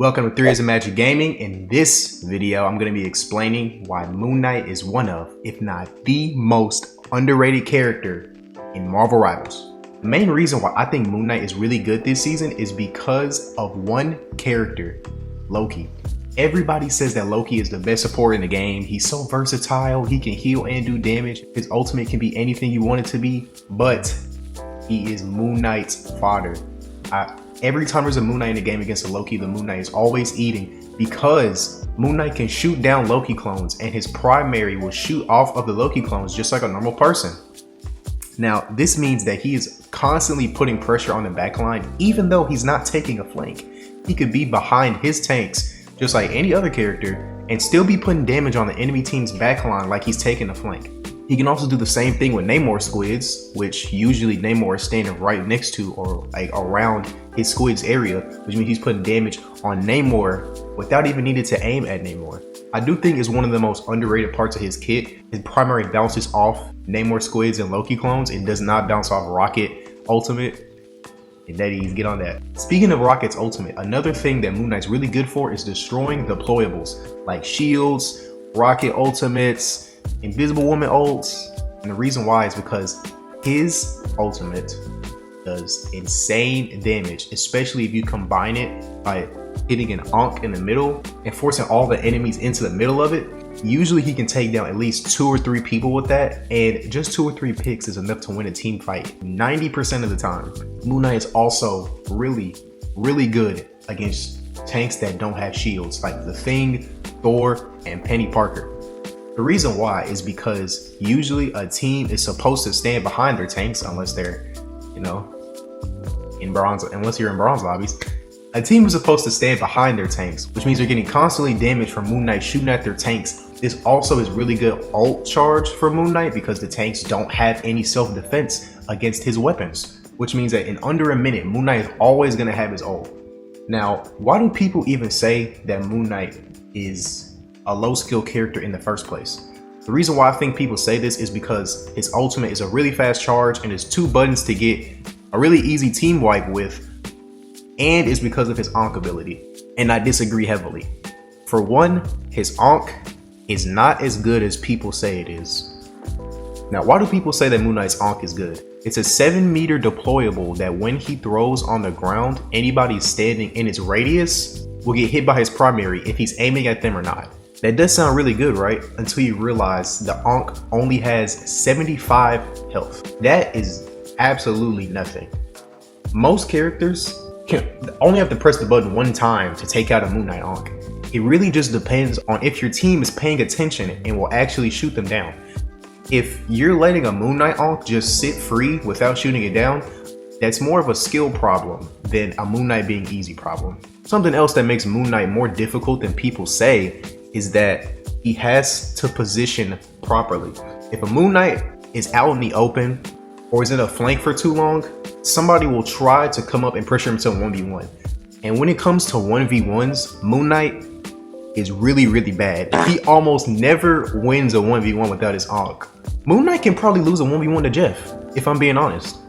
Welcome to 3 Years of Magic Gaming. In this video, I'm going to be explaining why Moon Knight is one of, if not the most underrated character in Marvel Rivals. The main reason why I think Moon Knight is really good this season is because of one character, Loki. Everybody says that Loki is the best support in the game. He's so versatile, he can heal and do damage. His ultimate can be anything you want it to be, but he is Moon Knight's fodder. Every time there's a Moon Knight in the game against a Loki, the Moon Knight is always eating because Moon Knight can shoot down Loki clones and his primary will shoot off of the Loki clones just like a normal person. Now, this means that he is constantly putting pressure on the backline, even though he's not taking a flank. He could be behind his tanks, just like any other character, and still be putting damage on the enemy team's backline like he's taking a flank. He can also do the same thing with Namor squids, which usually Namor is standing right next to or like around his squid's area, which means he's putting damage on Namor without even needing to aim at Namor. I do think it's one of the most underrated parts of his kit. His primary bounces off Namor squids and Loki clones. It does not bounce off Rocket ultimate. And Daddies, get on that. Speaking of Rocket's ultimate, another thing that Moon Knight's really good for is destroying deployables like shields, Rocket ultimates, Invisible Woman ults. And the reason why is because his ultimate does insane damage, especially if you combine it by hitting an Ankh in the middle and forcing all the enemies into the middle of it. Usually he can take down at least 2 or 3 people with that, and just 2 or 3 picks is enough to win a team fight 90% of the time. Moon Knight is also really good against tanks that don't have shields, like the Thing, Thor, and Penny Parker. The reason why is because usually a team is supposed to stand behind their tanks unless they're, unless you're in bronze lobbies. A team is supposed to stand behind their tanks, which means they're getting constantly damaged from Moon Knight shooting at their tanks. This also is really good ult charge for Moon Knight because the tanks don't have any self-defense against his weapons, which means that in under a minute, Moon Knight is always going to have his ult. Now, why do people even say that Moon Knight is a low skill character in the first place? The reason why I think people say this is because his ultimate is a really fast charge and there's 2 buttons to get a really easy team wipe with, and it's because of his Ankh ability. And I disagree heavily. For one, his Ankh is not as good as people say it is. Now, why do people say that Moon Knight's Ankh is good? It's a 7-meter deployable that when he throws on the ground, anybody standing in its radius will get hit by his primary if he's aiming at them or not. That does sound really good, right? Until you realize the Ankh only has 75 health. That is absolutely nothing. Most characters can only have to press the button 1 time to take out a Moon Knight Ankh. It really just depends on if your team is paying attention and will actually shoot them down. If you're letting a Moon Knight Ankh just sit free without shooting it down, that's more of a skill problem than a Moon Knight being easy problem. Something else that makes Moon Knight more difficult than people say is that he has to position properly. If a Moon Knight is out in the open or is in a flank for too long, somebody will try to come up and pressure him to 1v1. And when it comes to 1v1s, Moon Knight is really bad. He almost never wins a 1v1 without his Ankh. Moon Knight can probably lose a 1v1 to Jeff, if I'm being honest.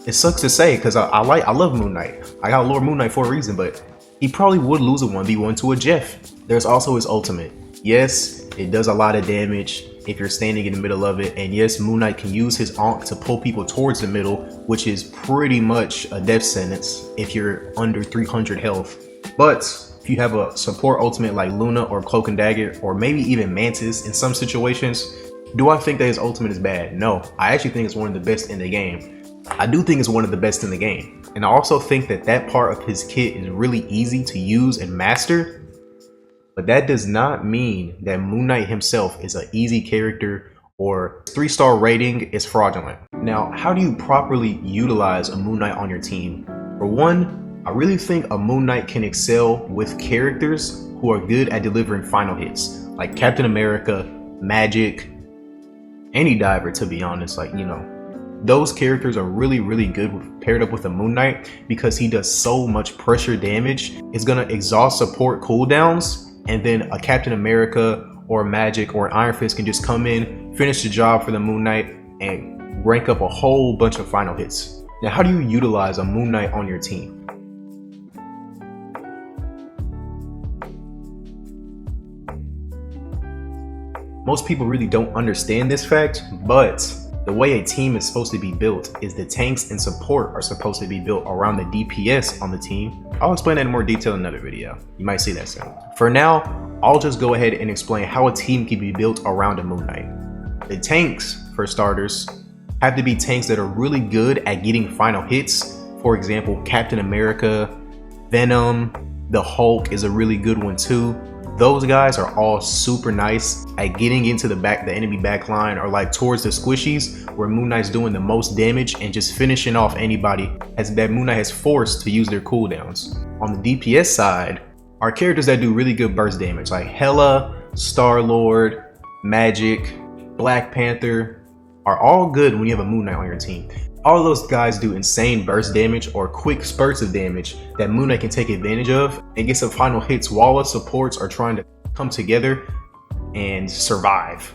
It sucks to say because I love Moon Knight. I got Lord Moon Knight for a reason, but he probably would lose a 1v1 to a Jeff. There's also his ultimate. Yes, it does a lot of damage if you're standing in the middle of it, and yes, Moon Knight can use his Ankh to pull people towards the middle, which is pretty much a death sentence if you're under 300 health. But if you have a support ultimate like Luna or Cloak and Dagger, or maybe even Mantis in some situations, do I think that his ultimate is bad? No, I actually think it's one of the best in the game. I do think it's one of the best in the game. And I also think that that part of his kit is really easy to use and master. But that does not mean that Moon Knight himself is an easy character or 3-star rating is fraudulent. Now, how do you properly utilize a Moon Knight on your team? For one, I really think a Moon Knight can excel with characters who are good at delivering final hits, like Captain America, Magic, any diver, to be honest. Those characters are really good paired up with a Moon Knight because he does so much pressure damage. It's gonna exhaust support cooldowns, and then a Captain America or Magic or Iron Fist can just come in, finish the job for the Moon Knight, and rank up a whole bunch of final hits. Now, how do you utilize a Moon Knight on your team? Most people really don't understand this fact, but the way a team is supposed to be built is the tanks and support are supposed to be built around the DPS on the team. I'll explain that in more detail in another video. You might see that soon. For now, I'll just go ahead and explain how a team can be built around a Moon Knight. The tanks, for starters, have to be tanks that are really good at getting final hits. For example, Captain America, Venom, the Hulk is a really good one too. Those guys are all super nice at getting into the enemy backline or like towards the squishies where Moon Knight's doing the most damage and just finishing off anybody that Moon Knight has forced to use their cooldowns. On the DPS side are characters that do really good burst damage like Hela, Star-Lord, Magic, Black Panther are all good when you have a Moon Knight on your team. All of those guys do insane burst damage or quick spurts of damage that Moon Knight can take advantage of and get some final hits while the supports are trying to come together and survive.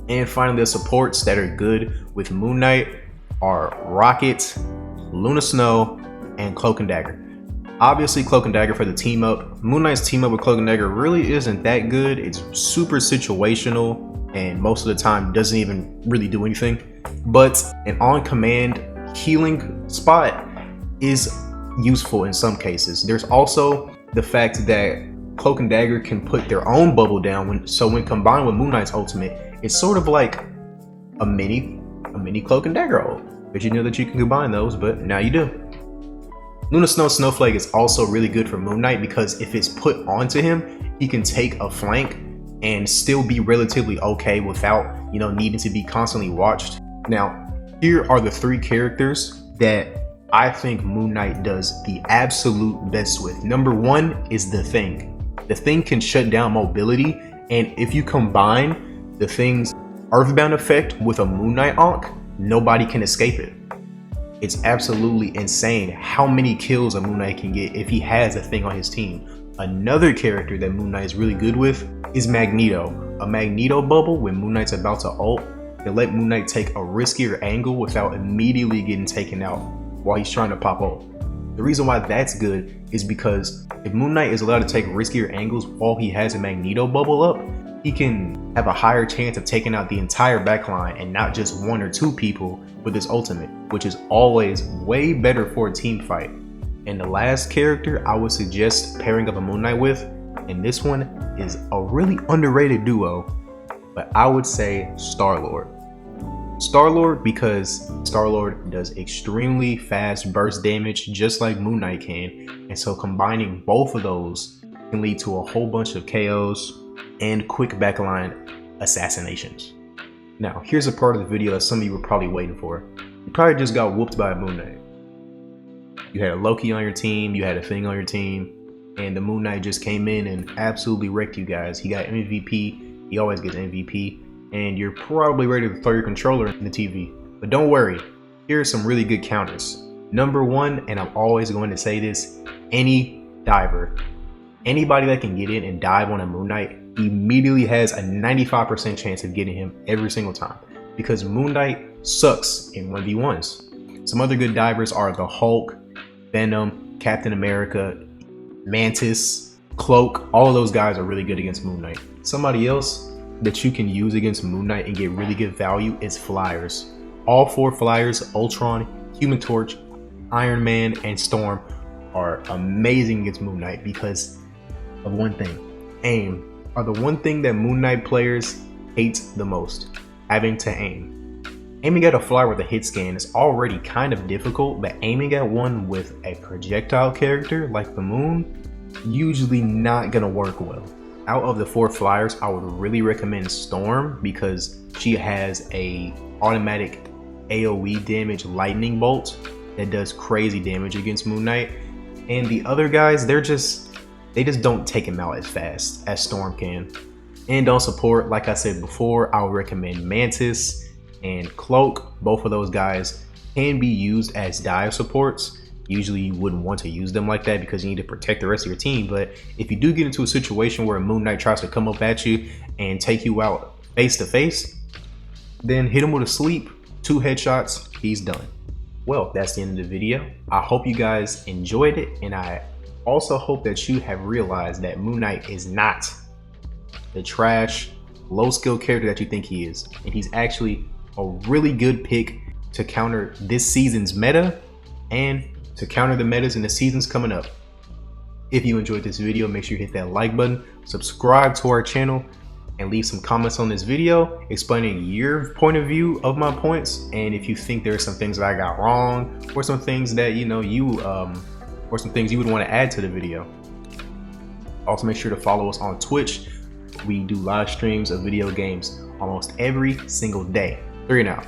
And finally, the supports that are good with Moon Knight are Rocket, Luna Snow, and Cloak and Dagger. Obviously, Cloak and Dagger for the team up. Moon Knight's team up with Cloak and Dagger really isn't that good. It's super situational and most of the time doesn't even really do anything. But an on-command healing spot is useful in some cases. There's also the fact that Cloak and Dagger can put their own bubble down, so when combined with Moon Knight's ultimate, it's sort of like a mini Cloak and Dagger ult. But you know that you can combine those, but now you do. Luna Snow Snowflake is also really good for Moon Knight because if it's put onto him, he can take a flank and still be relatively okay without, needing to be constantly watched. Now, here are the 3 characters that I think Moon Knight does the absolute best with. Number 1 is the Thing. The Thing can shut down mobility, and if you combine the Thing's Earthbound effect with a Moon Knight Ankh, nobody can escape it. It's absolutely insane how many kills a Moon Knight can get if he has a Thing on his team. Another character that Moon Knight is really good with is Magneto. A Magneto bubble when Moon Knight's about to ult can let Moon Knight take a riskier angle without immediately getting taken out while he's trying to pop ult. The reason why that's good is because if Moon Knight is allowed to take riskier angles while he has a Magneto bubble up, he can have a higher chance of taking out the entire backline and not just 1 or 2 people with his ultimate, which is always way better for a team fight. And the last character I would suggest pairing up a Moon Knight with, and this one is a really underrated duo, but I would say Star-Lord. Star-Lord because Star-Lord does extremely fast burst damage just like Moon Knight can, and so combining both of those can lead to a whole bunch of KOs and quick backline assassinations. Now, here's a part of the video that some of you were probably waiting for. You probably just got whooped by a Moon Knight. You had a Loki on your team, you had a Thing on your team, and the Moon Knight just came in and absolutely wrecked you guys. He got MVP, he always gets MVP, and you're probably ready to throw your controller in the TV. But don't worry, here are some really good counters. Number 1, and I'm always going to say this, any diver. Anybody that can get in and dive on a Moon Knight immediately has a 95% chance of getting him every single time because Moon Knight sucks in 1v1s. Some other good divers are the Hulk, Venom, Captain America, Mantis, Cloak. All of those guys are really good against Moon Knight. Somebody else that you can use against Moon Knight and get really good value is Flyers. All 4 Flyers, Ultron, Human Torch, Iron Man, and Storm are amazing against Moon Knight because of one thing. Aim are the one thing that Moon Knight players hate the most, having to aim. Aiming at a flyer with a hit scan is already kind of difficult, but aiming at one with a projectile character like the Moon, usually not gonna work well. Out of the 4 Flyers, I would really recommend Storm because she has a automatic AoE damage lightning bolt that does crazy damage against Moon Knight. And the other guys, they just don't take him out as fast as Storm can. And on support, like I said before, I would recommend Mantis and Cloak. Both of those guys can be used as dive supports. Usually you wouldn't want to use them like that because you need to protect the rest of your team. But if you do get into a situation where Moon Knight tries to come up at you and take you out face to face, then hit him with a sleep, 2 headshots, he's done. Well, that's the end of the video. I hope you guys enjoyed it, and I also hope that you have realized that Moon Knight is not the trash low skill character that you think he is. And he's actually a really good pick to counter this season's meta and to counter the metas in the seasons coming up. If you enjoyed this video, make sure you hit that like button, subscribe to our channel, and leave some comments on this video explaining your point of view of my points, and if you think there are some things that I got wrong or some things that or some things you would want to add to the video. Also, make sure to follow us on Twitch. We do live streams of video games almost every single day. 3 and out.